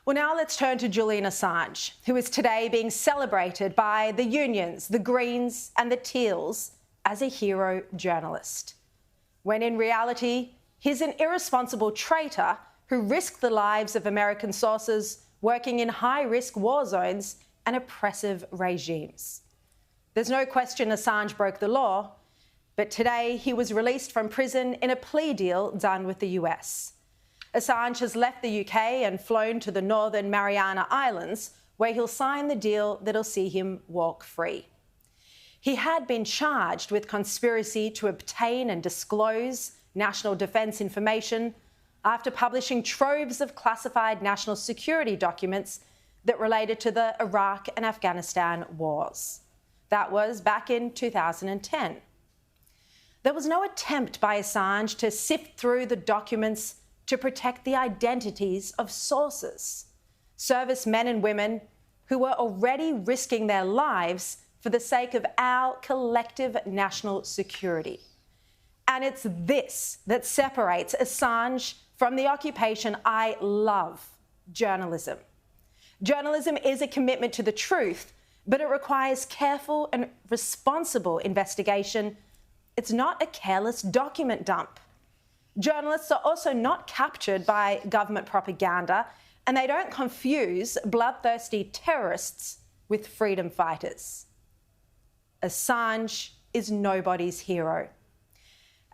Well, now let's turn to Julian Assange, who is today being celebrated by the unions, the Greens and the Teals as a hero journalist, when in reality, he's an irresponsible traitor who risked the lives of American sources working in high-risk war zones and oppressive regimes. There's no question Assange broke the law, but today he was released from prison in a plea deal done with the US. Assange has left the UK and flown to the Northern Mariana Islands, where he'll sign the deal that'll see him walk free. He had been charged with conspiracy to obtain and disclose national defence information after publishing troves of classified national security documents that related to the Iraq and Afghanistan wars. That was back in 2010. There was no attempt by Assange to sift through the documents to protect the identities of sources, servicemen and women who were already risking their lives for the sake of our collective national security. And it's this that separates Assange from the occupation I love, journalism. Journalism is a commitment to the truth, but it requires careful and responsible investigation. It's not a careless document dump. Journalists are also not captured by government propaganda, and they don't confuse bloodthirsty terrorists with freedom fighters. Assange is nobody's hero.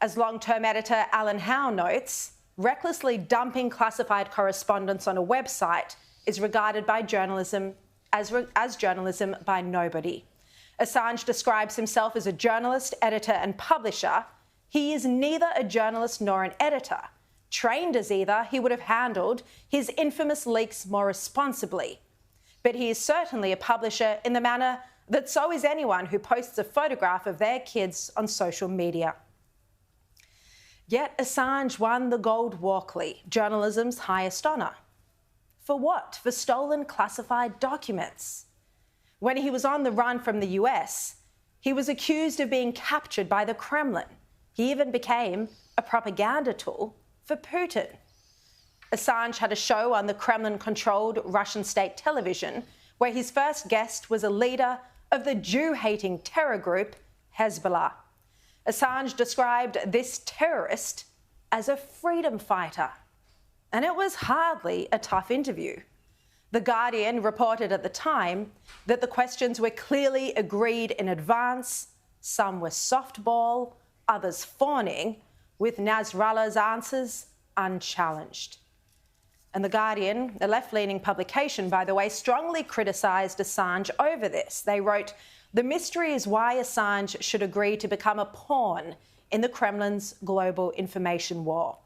As long-term editor Alan Howe notes, recklessly dumping classified correspondence on a website is regarded by journalism as journalism by nobody. Assange describes himself as a journalist, editor and publisher. He is neither a journalist nor an editor. Trained as either, he would have handled his infamous leaks more responsibly. But he is certainly a publisher in the manner that so is anyone who posts a photograph of their kids on social media. Yet Assange won the Gold Walkley, journalism's highest honour. For what? For stolen classified documents. When he was on the run from the US, he was accused of being captured by the Kremlin. He even became a propaganda tool for Putin. Assange had a show on the Kremlin-controlled Russian state television where his first guest was a leader of the Jew-hating terror group Hezbollah. Assange described this terrorist as a freedom fighter, and it was hardly a tough interview. The Guardian reported at the time that the questions were clearly agreed in advance. Some were softball, others fawning, with Nasrallah's answers unchallenged. And The Guardian, a left-leaning publication, by the way, strongly criticised Assange over this. They wrote, "The mystery is why Assange should agree to become a pawn in the Kremlin's global information war.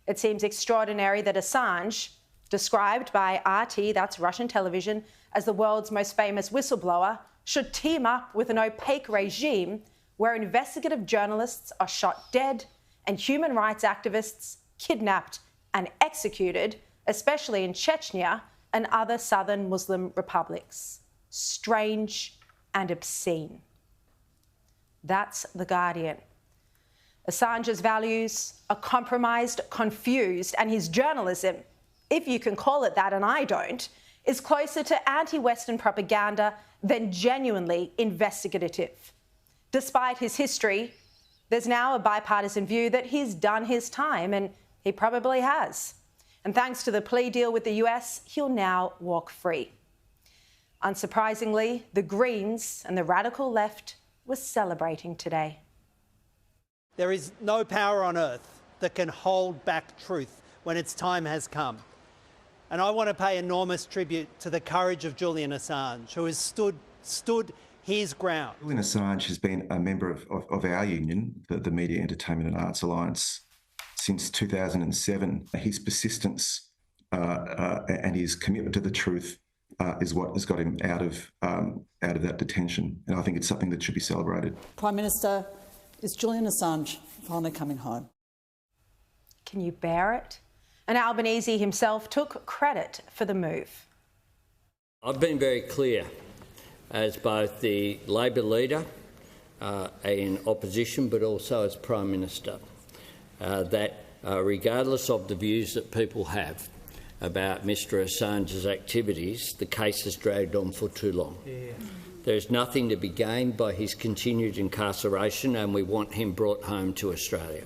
It seems extraordinary that Assange, described by RT, that's Russian television, as the world's most famous whistleblower, should team up with an opaque regime where investigative journalists are shot dead and human rights activists kidnapped and executed, especially in Chechnya and other southern Muslim republics. Strange and obscene." That's The Guardian. Assange's values are compromised, confused, and his journalism, if you can call it that and I don't, is closer to anti-Western propaganda than genuinely investigative. Despite his history, there's now a bipartisan view that he's done his time, and he probably has. And thanks to the plea deal with the US, he'll now walk free. Unsurprisingly, the Greens and the radical left were celebrating today. There is no power on earth that can hold back truth when its time has come. And I want to pay enormous tribute to the courage of Julian Assange, who has stood his ground. Julian Assange has been a member of our union, the Media, Entertainment and Arts Alliance, since 2007. His persistence and his commitment to the truth is what has got him out of that detention. And I think it's something that should be celebrated. Prime Minister, is Julian Assange finally coming home? Can you bear it? And Albanese himself took credit for the move. I've been very clear as both the Labor leader in opposition but also as Prime Minister that regardless of the views that people have, about Mr Assange's activities, the case has dragged on for too long. There is nothing to be gained by his continued incarceration, and we want him brought home to Australia.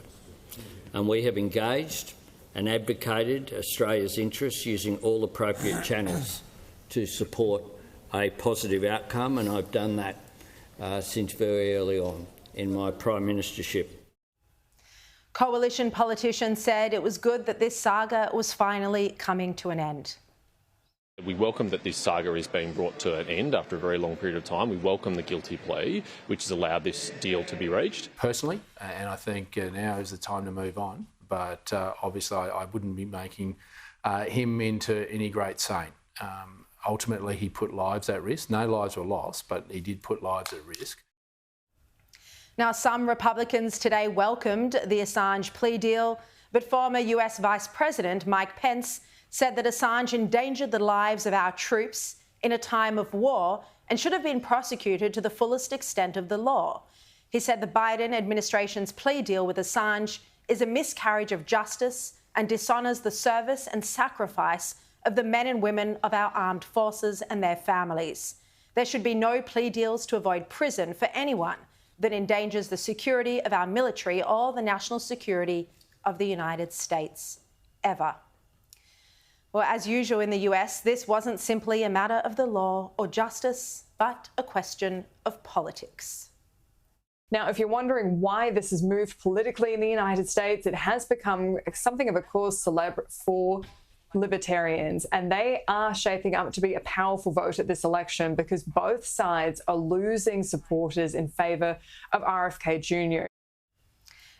And we have engaged and advocated Australia's interests using all appropriate channels to support a positive outcome, and I've done that since very early on in my Prime Ministership. Coalition politicians said it was good that this saga was finally coming to an end. We welcome that this saga is being brought to an end after a very long period of time. We welcome the guilty plea, which has allowed this deal to be reached. Personally, and I think now is the time to move on, but obviously I wouldn't be making him into any great saint. Ultimately, he put lives at risk. No lives were lost, but he did put lives at risk. Now, some Republicans today welcomed the Assange plea deal, but former US Vice President Mike Pence said that Assange endangered the lives of our troops in a time of war and should have been prosecuted to the fullest extent of the law. He said the Biden administration's plea deal with Assange is a miscarriage of justice and dishonours the service and sacrifice of the men and women of our armed forces and their families. There should be no plea deals to avoid prison for anyone that endangers the security of our military or the national security of the United States, ever. Well, as usual in the US, this wasn't simply a matter of the law or justice, but a question of politics. Now, if you're wondering why this has moved politically in the United States, it has become something of a cause célèbre for Libertarians, and they are shaping up to be a powerful vote at this election because both sides are losing supporters in favour of RFK Jr.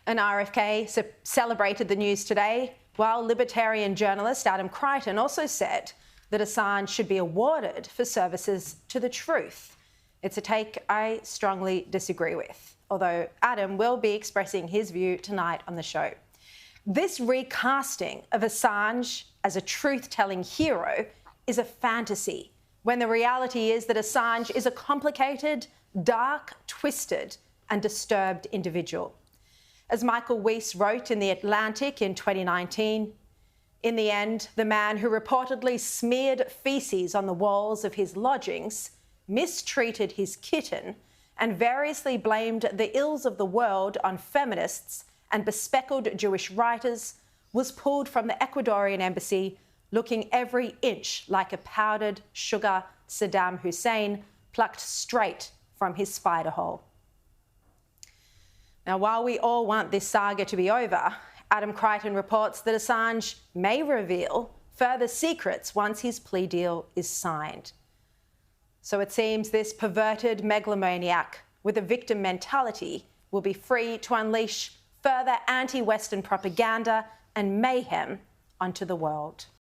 And RFK celebrated the news today, while Libertarian journalist Adam Crichton also said that Assange should be awarded for services to the truth. It's a take I strongly disagree with, although Adam will be expressing his view tonight on the show. This recasting of Assange as a truth-telling hero is a fantasy, when the reality is that Assange is a complicated, dark, twisted and disturbed individual. As Michael Weiss wrote in The Atlantic in 2019, in the end, the man who reportedly smeared feces on the walls of his lodgings, mistreated his kitten, and variously blamed the ills of the world on feminists and bespeckled Jewish writers, was pulled from the Ecuadorian embassy looking every inch like a powdered sugar Saddam Hussein plucked straight from his spider hole. Now, while we all want this saga to be over, Adam Crichton reports that Assange may reveal further secrets once his plea deal is signed. So it seems this perverted megalomaniac with a victim mentality will be free to unleash further anti-Western propaganda and mayhem onto the world.